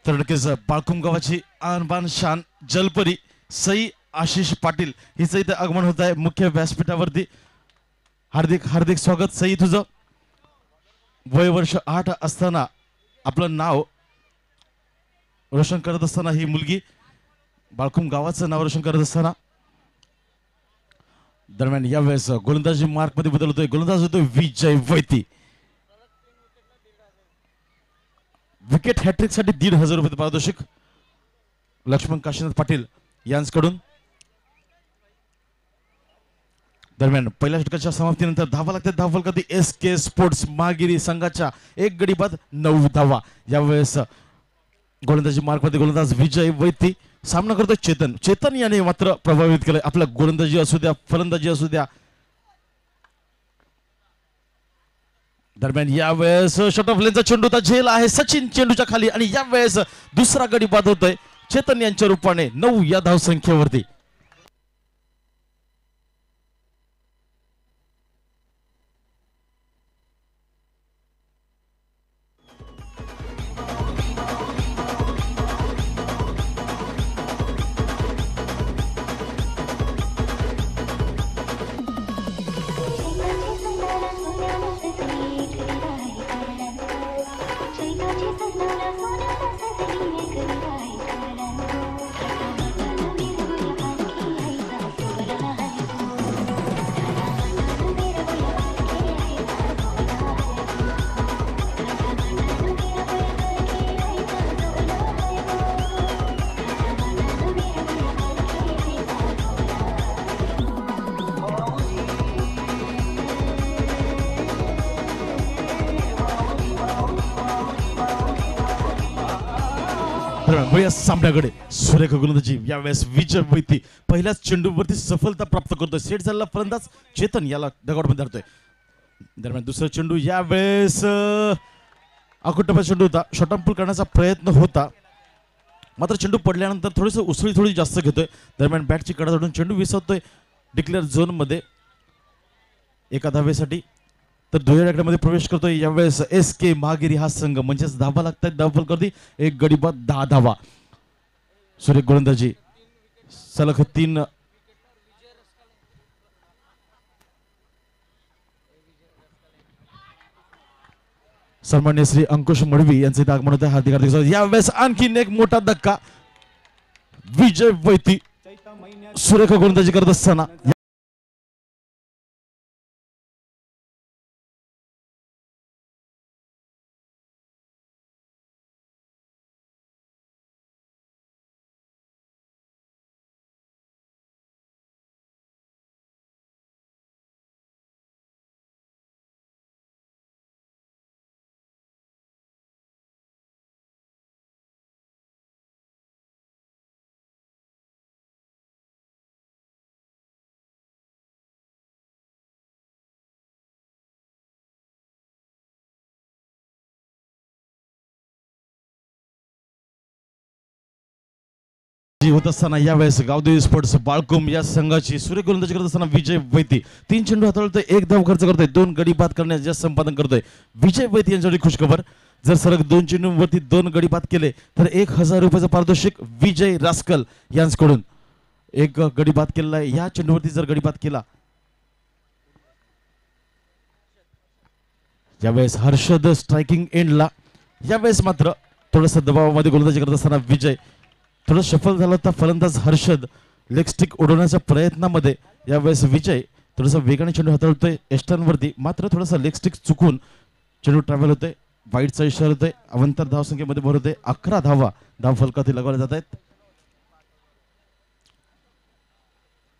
तर नक्कीच बाळकुम गावाची आणबान शान जलपरी सई आशिष पाटील हिचं इथे आगमन होत आहे मुख्य व्यासपीठावरती. हार्दिक हार्दिक स्वागत सई तुझं. वय वर्ष 8 असताना आपलं नाव रोशन करत असताना ही मुलगी बाळकुम गावाचं नाव रोशन करत असताना. दरम्यान यावेळेस गोलंदाजी मार्क मध्ये बदल होतोय. गोलंदाज होतोय विजय वैती. विकेट हॅट्रिक साठी 1,500 रुपये पारितोषिक लक्ष्मण काशीनाथ पाटील यांच्याकडून. दरम्यान पहिल्या षटकाच्या समाप्तीनंतर धावा लागतात धावा फलकाती एस के स्पोर्ट्स महागिरी संघाच्या. 1 गडी बाद 9 धावा. यावेळेस गोलंदाजी मार्क मध्ये गोलंदाज विजय वैती. सामना करतोय चेतन. चेतन याने मात्र प्रभावित केलंय. आपल्या गोलंदाजी असू द्या फलंदाजी असू द्या. दरम्यान यावेळेस शॉट ऑफ लेनचा चेंडू होता. झेल आहे सचिन चेंडूच्या खाली आणि यावेळेस दुसरा गडी बाद होतोय चेतन यांच्या रूपाने 9 या धावसंख्येवरती. या सामन्याकडे सुरेख गोलंदाजी यावेळेस विजय वैती पहिल्याच चेंडूवरती सफलता प्राप्त करतोय. सेट झालेला फलंदाज चेतन याला डगआउटमध्ये धरतोय. दरम्यान दुसरा चेंडू यावेळेस अकुटपा चेंडू होता. शॉर्टअम्पूल करण्याचा प्रयत्न होता, मात्र चेंडू पडल्यानंतर थोडीसं उसळी थोडी जास्त घेतोय. दरम्यान बॅटची कडा जोडून चेंडू विसरतोय डिक्लेअर झोन मध्ये एका धावेसाठी. तर दुहेरी मध्ये प्रवेश करतोय यावेळेस एस के महागिरी हा संघ. म्हणजेच धावा लागतात. धावफल करते एक गडी बाद 10 धावा. सुरेख गोलंदाजी सलग 3 सन्मान्य श्री अंकुश मडवी यांचे इथे आगमन होते. हार्दिक हार्दिक स्वागत. यावेळेस आणखीन एक मोठा धक्का. विजय वैती सुरेख गोलंदाजी करत असताना होत असताना यावेळेस गावदेवी स्पोर्ट्स बाळकुम या संघाची सुरेख गोलंदाजी करत असताना विजय वैती 3 चेंडू हाताळतोय. 1 धाव खर्च करतोय. 2 गडी बाद करण्याचे संपादन करतोय विजय वैती यांच्यासाठी खुशखबर. जर सलग 2 चेंडूंवरती 2 गडी बाद केले तर 1000 रुपयाचं पारितोषिक विजय रास्कल यांच्याकडून. 1 गडी बाद केलेला आहे. या चेंडूवरती जर गडी बाद केला यावेळेस हर्षद स्ट्रायकिंग एंडला. यावेळेस मात्र थोडंसं दबावामध्ये गोलंदाजी करत असताना विजय थोडं सफल झाला होता. फलंदाज हर्षद लेग स्टिक उडवण्याच्या प्रयत्नामध्ये यावेळेस विजय थोडासा वेगाने चेंडू हाताळतोय एस्टर्नवरती, मात्र थोडासा लेग स्टिक चुकून चेंडू ट्रॅव्हल होतोय. वाईटचा इशारा होतोय. अवंतर धावसंख्येमध्ये भर होते. 11 धावा धाव फलकातील लगावल्या जात आहेत.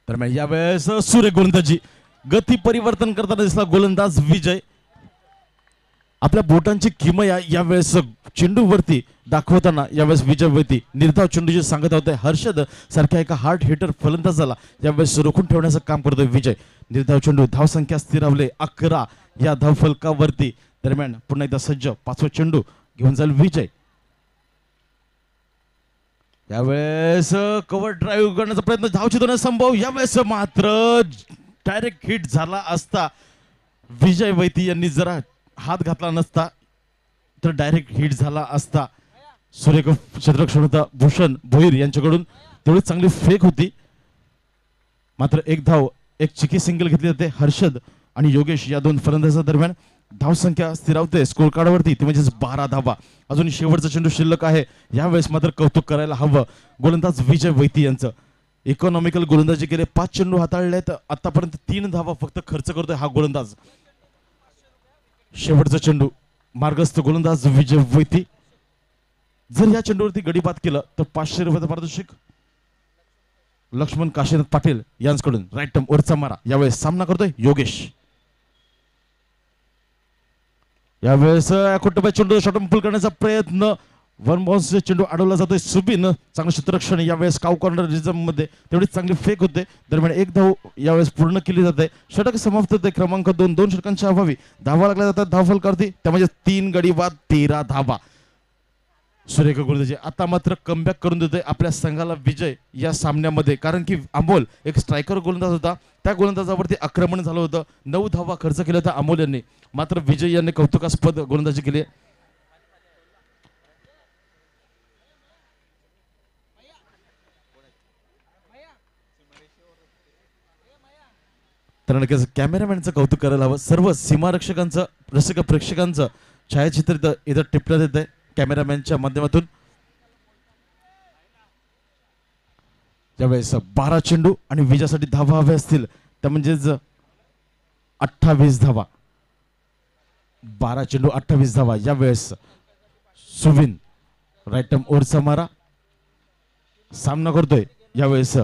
दरम्यान यावेळेस सुरेख गोलंदाजी गती परिवर्तन करताना दिसला गोलंदाज विजय. आपल्या बोटांची किमया यावेळेस चेंडूवरती दाखवताना यावेळेस विजय वैती निर्धाव चेंडूची सांगत होते. हर्षद सारख्या एका हार्ड हिटर फलंदाजाला यावेळेस रोखून ठेवण्याचं काम करतोय विजय. निर्धाव चेंडू धावसंख्या स्थिरावले 11 या धाव फलकावरती. दरम्यान पुन्हा एकदा सज्ज 5वा चेंडू घेऊन जाईल विजय. यावेळेस कव्हर ड्राईव्ह करण्याचा प्रयत्न, धावचेतन संभव. यावेळेस मात्र डायरेक्ट हिट झाला असता विजय वैती यांनी जरा हात घातला नसता तर डायरेक्ट हिट झाला असता. सुरेख क्षेत्ररक्षण होता भूषण भोईर यांच्याकडून. तेवढी चांगली फेक होती, मात्र 1 धाव 1 चिकी सिंगल घेतली जाते. हर्षद आणि योगेश या 2 फलंदाजा दरम्यान धावसंख्या स्थिरावते स्कोर कार्डवरती, ती म्हणजेच 12 धावा. अजून शेवटचा चेंडू शिल्लक आहे. यावेळेस मात्र कौतुक करायला हवं गोलंदाज विजय वैती यांचं. इकॉनॉमिकल गोलंदाजी केले. 5 चेंडू हाताळलेत. आतापर्यंत 3 धावा फक्त खर्च करतोय हा गोलंदाज. शेवटचा चेंडू मार्गस्थ गोलंदाज विजय वैती. जर या चेंडूवरती गडी बाद केलं तर 500 रुपयाचं पारितोषिक लक्ष्मण काशीनाथ पाटील यांच्याकडून. राईट टर्म वरचा मारा. यावेळेस सामना करतोय योगेश. यावेळेस कुटुंबा चेंडू शॉर्टअम्पूल करण्याचा प्रयत्न. 1 बाउन्स चेंडू अडवला जातोय. सुबिन चांगलं क्षेत्ररक्षण. यावेळेस काव कॉर्नर रिझम मध्ये तेवढी चांगली फेक होते. दरम्यान 1 धाव यावेळेस पूर्ण केली जाते. षटक समाप्त होते. क्रमांक 2 2 षटकांच्या अभावी धावा लागल्या जातात धाव फलकावरती. त्यामध्ये 3 गडी बाद 13 धावा. सुरेख गोलंदाजी आता मात्र कमबॅक करून देतोय आपल्या संघाला विजय या सामन्यामध्ये. कारण की अमोल एक स्ट्रायकर गोलंदाज होता. त्या गोलंदाजावरती आक्रमण झालं होतं. 9 धावा खर्च केल्या होत्या अमोल यांनी, मात्र विजय यांनी कौतुकास्पद गोलंदाजी केली. तर नक्कीच कॅमेरामॅनचं कौतुक करायला हवं. सर्व सीमारक्षकांचं रसिक प्रेक्षकांचं छायाचित्र इथं टिपण्यात येत आहे कॅमेरामॅनच्या माध्यमातून. ज्यावेळेस 12 चेंडू आणि विजयासाठी धावा हव्या असतील त्या म्हणजेच 28 धावा. 12 चेंडू 28 धावा. यावेळेस सुविन राईट टर्म ओरचा मारा सामना करतोय. यावेळेस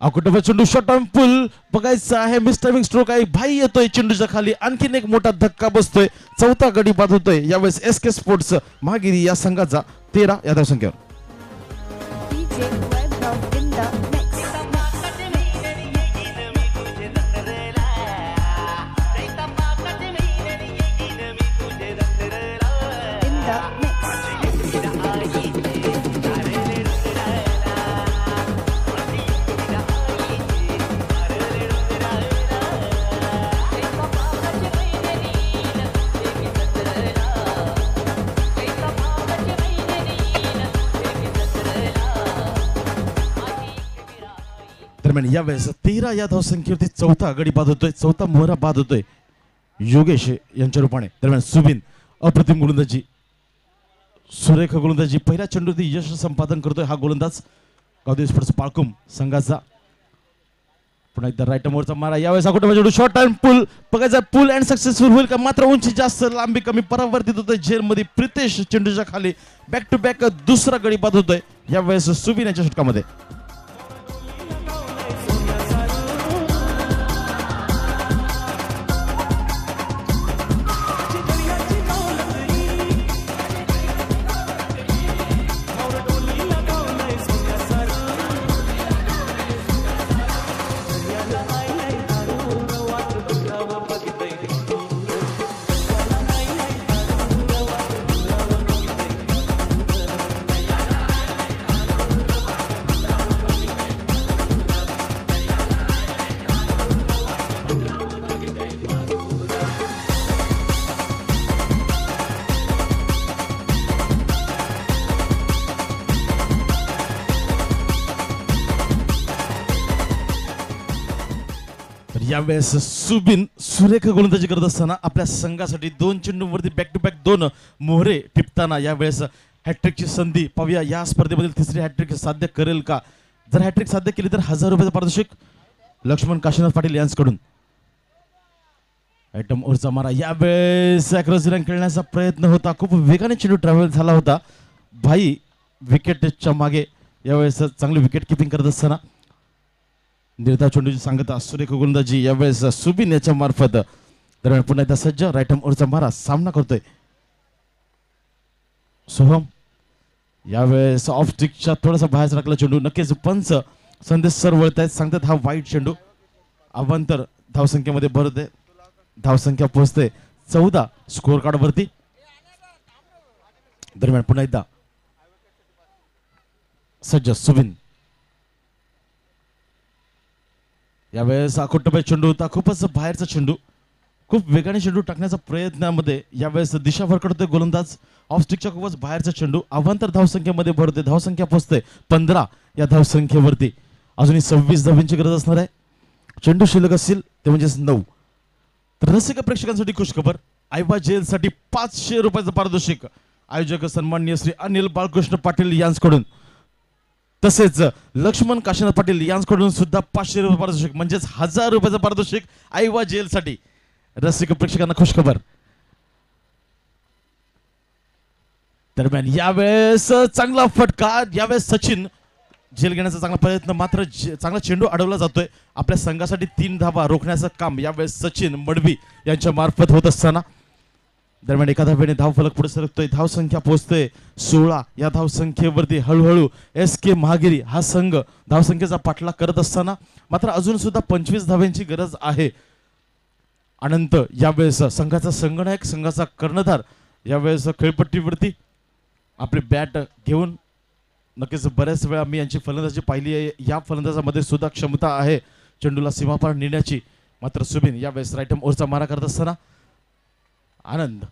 अकुटोबा चेंडू शॉट ऑन पुल बघायचा आहे. मिस टायमिंग स्ट्रोक आहे. भाई येतोय चेंडूच्या खाली. आणखीन एक मोठा धक्का बसतोय. चौथा गडी बाद होतोय यावेळेस SK स्पोर्ट्स महागिरी या संघाचा 13 या धावसंख्येवर. दरम्यान यावेळेस 13 या धावसंख्येवरती चौथा गडी बाद होतोय. चौथा मोहरा बाद होतोय योगेश यांच्या रूपाने. दरम्यान सुबिन अप्रतिम गोलंदाजी, सुरेख गोलंदाजी. पहिल्या चेंडूवरती यश संपादन करतोय हा गोलंदाज गावदेवी स्पोर्ट्स पाळकुम संघाचा. पुन्हा एकदा राईट मोरचा मारा. यावेळेस अकुटोबा चेंडू शॉर्ट अँड पुल बघायचा. पुल अँड सक्सेसफुल होईल का? मात्र उंची जास्त, लांबी कमी, परावर्तित होतोय झेल मध्ये. प्रितेश चेंडूच्या खाली बॅक टू बॅक दुसरा गडी बाद होतोय यावेळेस सुबिन यांच्या षटकामध्ये. यावेळेस सुबिन सुरेख गोलंदाजी करत असताना आपल्या संघासाठी 2 चेंडूंवरती बॅक टू बॅक 2 मोहरे टिपताना यावेळेस हॅट्रिकची संधी पाहूया. या स्पर्धेमधील तिसरी हॅट्रिक साध्य करेल का? जर हॅट्रिक साध्य केली तर 1000 रुपयाचं पारितोषिक लक्ष्मण काशीनाथ पाटील यांच्याकडून. आयटम ओरचा मारा. यावेळेस क्रॉस रन खेळण्याचा प्रयत्न होता. खूप वेगाने चेंडू ट्रॅव्हल झाला होता. भाई विकेटच्या मागे यावेळेस चांगली विकेट किपिंग करत असताना निर्धाव चेंडूची सांगता सुरेख गोलंदाजी यावेळेस सुबिन याच्या मार्फत. दरम्यान पुन्हा एकदा सज्ज राईट ओरचा मारा सामना करतोय सोहम. यावेळेस ऑफ स्टिकच्या थोडासा बाहेर राखला चेंडू. नक्कीच पंच संदेश सर वळत आहेत, सांगतात हा वाईट चेंडू. अवांतर धावसंख्येमध्ये भरते. धावसंख्या पोहोचते 14 स्कोअर कार्ड वरती. दरम्यान पुन्हा एकदा सज्ज सुबिन. यावेळेस अकुटोबा चेंडू होता. खूपच बाहेरचा चेंडू. खूप वेगाने चेंडू टाकण्याचा प्रयत्नामध्ये यावेळेस दिशा भरकडतोय गोलंदाज. ऑफ स्टिकच्या खूपच बाहेरचा चेंडू. अवांतर धावसंख्येमध्ये भरते. धावसंख्या पोहोचते 15 या धावसंख्येवरती. अजूनही 26 धावांची गरज असणार आहे. चेंडू शिल्लक असतील ते म्हणजेच 9. तर रसिक प्रेक्षकांसाठी खुशखबर. आयवा जेलसाठी 500 रुपयाचं पारितोषिक आयोजक सन्माननीय श्री अनिल बाळकृष्ण पाटील यांच्याकडून, तसेच लक्ष्मण काशीनाथ पाटील यांच्याकडून सुद्धा 500 रुपये पारितोषिक म्हणजेच 1000 रुपयाचं पारितोषिक आयवा जेलसाठी. रसिक प्रेक्षकांना खुशखबर. दरम्यान यावेळेस चांगला फटका. यावेळेस सचिन झेल घेण्याचा चांगला प्रयत्न, मात्र चांगला चेंडू अडवला जातोय. आपल्या संघासाठी 3 धावा रोखण्याचं काम यावेळेस सचिन मडवी यांच्या मार्फत होत असताना दरम्यान एका धावेने धावफलक पुढे सरकतोय. धावसंख्या पोहोचते 16 या धावसंख्येवरती. हळूहळू SK महागिरी हा संघ धावसंख्येचा पाठलाग करत असताना मात्र अजून सुद्धा 25 धाव्यांची गरज आहे. अनंत यावेळेस संघाचा संगनायक, संघाचा कर्णधार यावेळेस खेळपट्टीवरती आपली बॅट घेऊन. नक्कीच बऱ्याच वेळा मी यांची फलंदाजी पाहिली आहे. या फलंदाजामध्ये सुद्धा क्षमता आहे चेंडूला सीमापार नेण्याची. मात्र सुबिन यावेळेस राईट ओरचा मारा करत असताना आनंद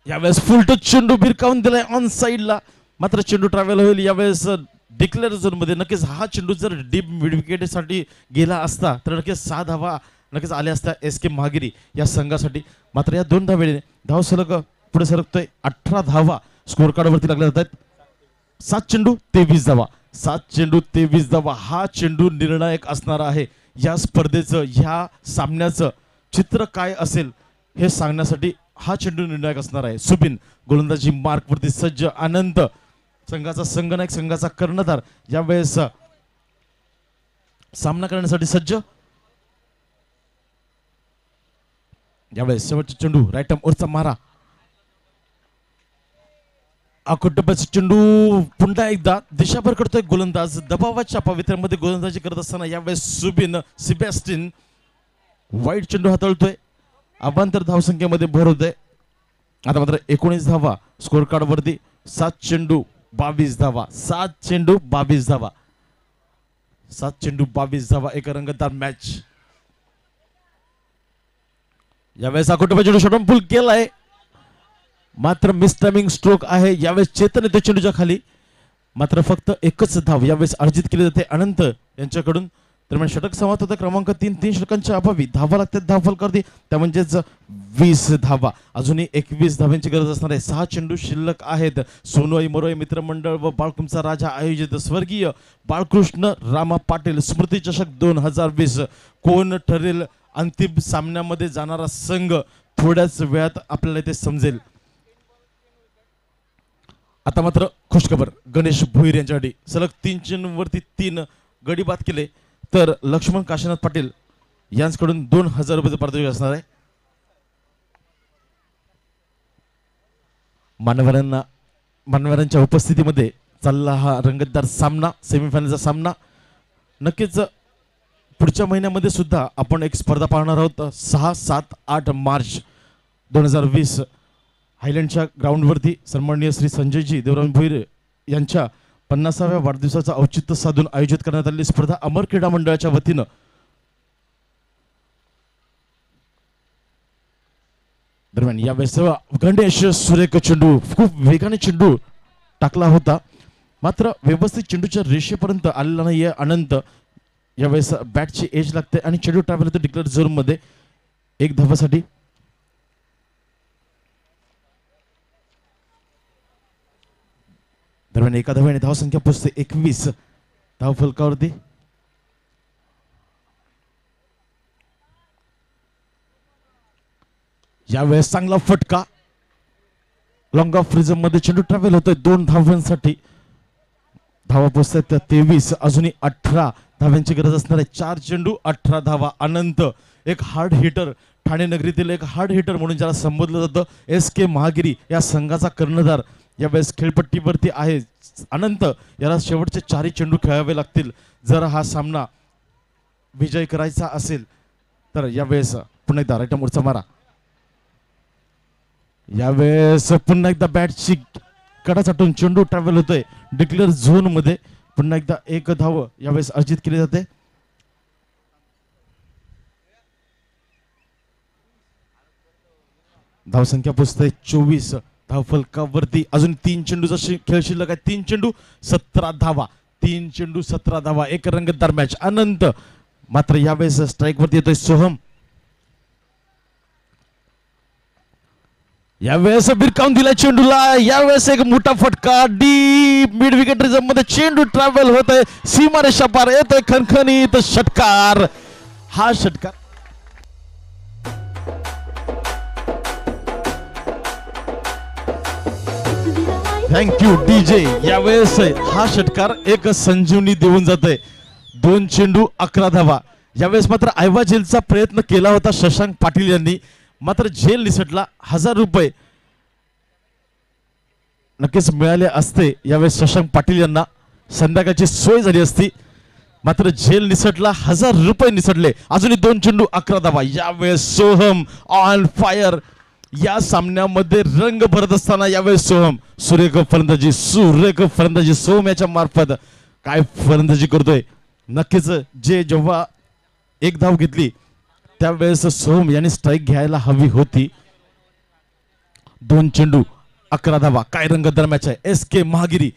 यावेळेस फुल टच चेंडू भिरकावून दिलाय ऑन साइडला. मात्र चेंडू ट्रॅव्हल होईल यावेळेस डिक्लेअर झोन मध्ये. नक्कीच हा चेंडू जर डीप मिड विकेटसाठी गेला असता तर नक्कीच 6 धावा नक्कीच आल्या असत्या SK महागिरी या संघासाठी. मात्र या 2 धावेने धाव सलग पुढे सरकतोय. 18 धावा स्कोअर कार्ड वरती लागल्या जातात. 7 चेंडू 23 धावा. 7 चेंडू 23 धावा. हा चेंडू निर्णायक असणार आहे. या स्पर्धेचं, ह्या सामन्याचं चित्र काय असेल हे सांगण्यासाठी हा चेंडू निर्णायक असणार आहे. सुबिन गोलंदाजी मार्क वरती सज्ज. आनंद संघाचा संघनायक संघाचा कर्णधार यावेळेस सामना करण्यासाठी सज्ज. यावेळेस शेवटचा चेंडू राईट आर्म वरचा मारा. अकोटप्याचा चेंडू पुन्हा एकदा दिशाभर करतोय गोलंदाज. दबावाच्या पवित्र्यामध्ये गोलंदाजी करत असताना यावेळेस सुबिन सेबॅस्टियन वाईट चेंडू हाताळतोय. अवांतर धावसंख्येमध्ये भर होते. आता मात्र 19 धावा स्कोर कार्ड वरती. 7 चेंडू 22 धावा. 7 चेंडू 22 धावा. 7 चेंडू 22 धावा. एक रंगतदार मॅच. यावेळेस अकोटप्या चेंडू शॉर्ट पूल केलाय मात्र मिस टायमिंग स्ट्रोक आहे. यावेळेस चेतन येते चेंडूच्या खाली मात्र फक्त एकच धाव यावेळेस अर्जित केली जाते अनंत यांच्याकडून. दरम्यान षटक समाप्त होता क्रमांक 3. 3 षटकांच्या अभावी धावा लागतात धावफलकावरती त्या म्हणजेच 20 धावा. अजूनही 21 धावांची गरज असणार आहे. 6 चेंडू शिल्लक आहेत. सोनूआई मोरोई मित्रमंडळ व बाळकुंचा राजा आयोजित स्वर्गीय बाळकृष्ण रामा पाटील स्मृती चषक 2020. कोण ठरेल अंतिम सामन्यामध्ये जाणारा संघ थोड्याच वेळात आपल्याला इथे समजेल. आता मात्र खुशखबर गणेश भोईर यांच्यासाठी सलग 3 चेंडूवरती 3 गडी बाद केले तर लक्ष्मण काशीनाथ पाटील यांच्याकडून 2000 रुपये पारितोषिक असणार आहे. मान्यवरांच्या उपस्थितीमध्ये चालला हा रंगतदार सामना सेमीफायनलचा सामना. नक्कीच पुढच्या महिन्यामध्ये सुद्धा आपण एक स्पर्धा पाहणार आहोत. 6, 7, 8 मार्च 2020 हायलँडच्या ग्राउंडवरती सन्माननीय श्री संजयजी देवराम भोईर यांच्या 50व्या वाढदिवसाचा औचित्य साधून आयोजित करण्यात आलेली स्पर्धा अमर क्रीडा मंडळाच्या वतीनं दरम्यान यावेळेस गणेश सुरेख चेंडू खूप वेगाने चेंडू टाकला होता मात्र व्यवस्थित चेंडूच्या रेषेपर्यंत आलेला नाहीये. अनंत यावेळेस बॅटची एज लागते आणि चेंडू ट्रॅव्हल होतो डिक्लेअर झोन मध्ये 1 धावासाठी. दरम्यान एका धाव्याने धावसंख्या पोहोचते 21 धावफलकावरती. यावेळेस चांगला फटका लॉंग ऑफ रिझम मध्ये चेंडू ट्रॅव्हल होतोय 2 धावांसाठी. धावा पोहोचतात 23. अजूनही 18 धाव्यांची गरज असणार आहे. 4 चेंडू 18 धावा. अनंत एक हार्ड हिटर ठाणे नगरीतील एक हार्ड हिटर म्हणून ज्याला संबोधलं जातं SK महागिरी या संघाचा कर्णधार यावेळेस खेळपट्टीवरती आहे. अनंत याला शेवटचे 4 चेंडू खेळावे लागतील जर हा सामना विजय करायचा असेल तर. यावेळेस पुन्हा एकदा राईट मोडचा मारा. यावेळेस पुन्हा एकदा बॅटची कडा चाटून चेंडू ट्रॅव्हल होतोय डिक्लेअर झोन मध्ये. पुन्हा एकदा 1 धाव यावेळेस अर्जित केली जाते. धावसंख्या पोहोचते 24 धावफलकावरती. अजून 3 चेंडूचा खेळ शिल्लक आहे. 3 चेंडू 17 धावा. 3 चेंडू 17 धावा. एक रंगतदार मॅच. अनंत मात्र यावेळेस स्ट्राईक वरती येतोय सोहम. यावेळेस बिरकावून दिला चेंडूला. यावेळेस एक मोठा फटका डीप मिड विकेट रिझम मध्ये चेंडू ट्रॅव्हल होतोय सीमारेषा पार येतोय खणखणीत षटकार. हा षटकार थँक्यू डीजे. यावेळेस हा षटकार एक संजीवनी देऊन जातोय. 2 चेंडू 11 धावा. यावेळेस मात्र आयवा जेलचा प्रयत्न केला होता शशांक पाटील यांनी मात्र झेल निसटला. 1000 रुपये नक्कीच मिळाले असते यावेळेस शशांक पाटील यांना. संध्याकाळची सोय झाली असती मात्र झेल निसटला. 1000 रुपये निसटले. अजूनही 2 चेंडू 11 धावा. यावेळेस सोहम ऑन फायर. या सामन्यामध्ये रंग भरत असताना यावेळेस सोहम सुरेख फलंदाजी सोहम याच्या मार्फत काय फलंदाजी करतोय. नक्कीच जेव्हा 1 धाव घेतली त्यावेळेस सोहम यांनी स्ट्राईक घ्यायला हवी होती. 2 चेंडू 11 धावा. काय रंगतदार मॅच आहे. SK महागिरी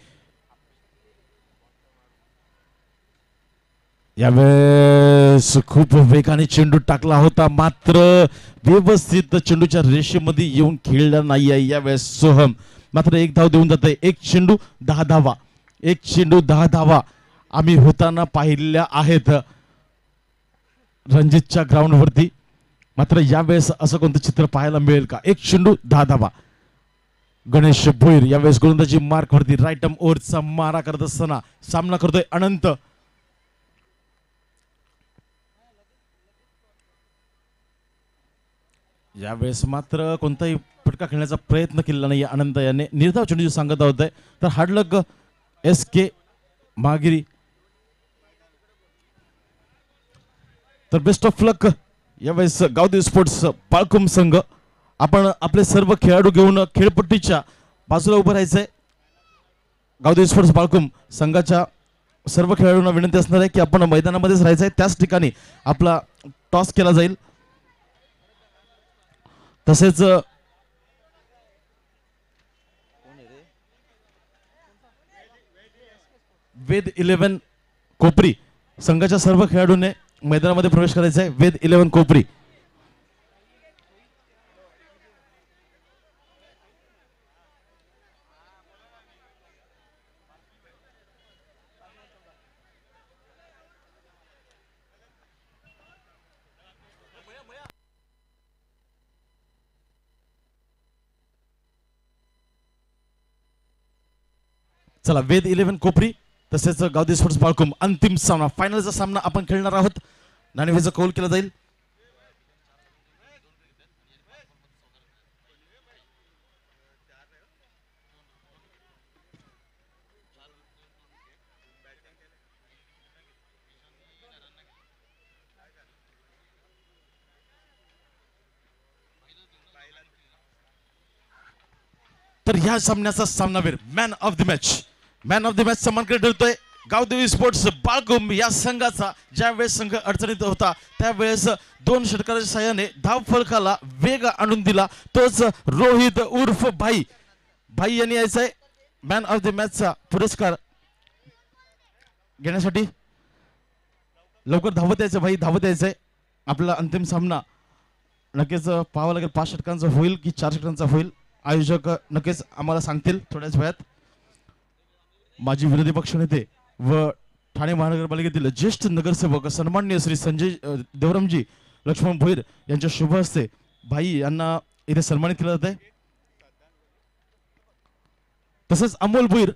यावेळेस खूप वेगाने चेंडू टाकला होता मात्र व्यवस्थित चेंडूच्या रेषेमध्ये येऊन खेळला नाही आहे यावेळेस सोहम. मात्र 1 धाव देऊन जाते. 1 चेंडू 10 धावा. 1 चेंडू 10 धावा आम्ही होताना पाहिल्या आहेत रणजितच्या ग्राउंडवरती. मात्र यावेळेस असं कोणतं चित्र पाहायला मिळेल का. 1 चेंडू 10 धावा. गणेश भोईर यावेळेस गोलंदाजी मार्क वरती राईट आर्म ओव्हरचा मारा करत असताना सामना करतोय अनंत. यावेळेस मात्र कोणताही फटका खेळण्याचा प्रयत्न केलेला नाही अनंत याने. निर्धाव चेंडू सांगत आहोत तर हार्डलक SK महागिरी. तर बेस्ट ऑफ लक यावेळेस गावदेवी स्पोर्ट्स बाळकुम संघ. आपण आपले सर्व खेळाडू घेऊन खेळपट्टीच्या बाजूला उभं राहायचंय. गावदेवी स्पोर्ट्स बाळकुम संघाच्या सर्व खेळाडूंना विनंती असणार आहे की आपण मैदानामध्येच राहायचंय. त्याच ठिकाणी आपला टॉस केला जाईल. तसेच वेद 11 कोपरी संघाच्या सर्व खेळाडूंनी मैदानामध्ये प्रवेश करायचा आहे. वेद 11 कोपरी. चला वेद 11 कोपरी तसेच गावदेवी स्पोर्ट्स बाळकुम अंतिम सामना फायनलचा सामना आपण खेळणार आहोत. नाणेफेचा कौल केला जाईल. तर ह्या सामन्याचा सामनावीर मॅन ऑफ द मॅच सन्मानकडे ठरतोय गावदेवी स्पोर्ट्स बाळकुम या संघाचा. ज्यावेळेस संघ अडचणीत होता त्यावेळेस 2 षटकाराच्या साहाय्याने धाव फलकाला वेग आणून दिला तोच रोहित उर्फ भाई यांनी यायचंय. मॅन ऑफ द मॅचचा पुरस्कार घेण्यासाठी लवकर धावत यायचं भाई, धावत यायचंय. आपला अंतिम सामना नक्कीच पाहावा लागेल 5 षटकांचा होईल की 4 षटकांचा होईल. आयोजक नक्कीच आम्हाला सांगतील थोड्याच वेळात. माजी विरोधी पक्षनेते व ठाणे महानगरपालिकेतील ज्येष्ठ नगरसेवक सन्माननीय श्री संजय देवरामजी लक्ष्मण भोईर यांच्या शुभ हस्ते भाई यांना इथे सन्मानित केलं जात आहे. तसेच अमोल भोईर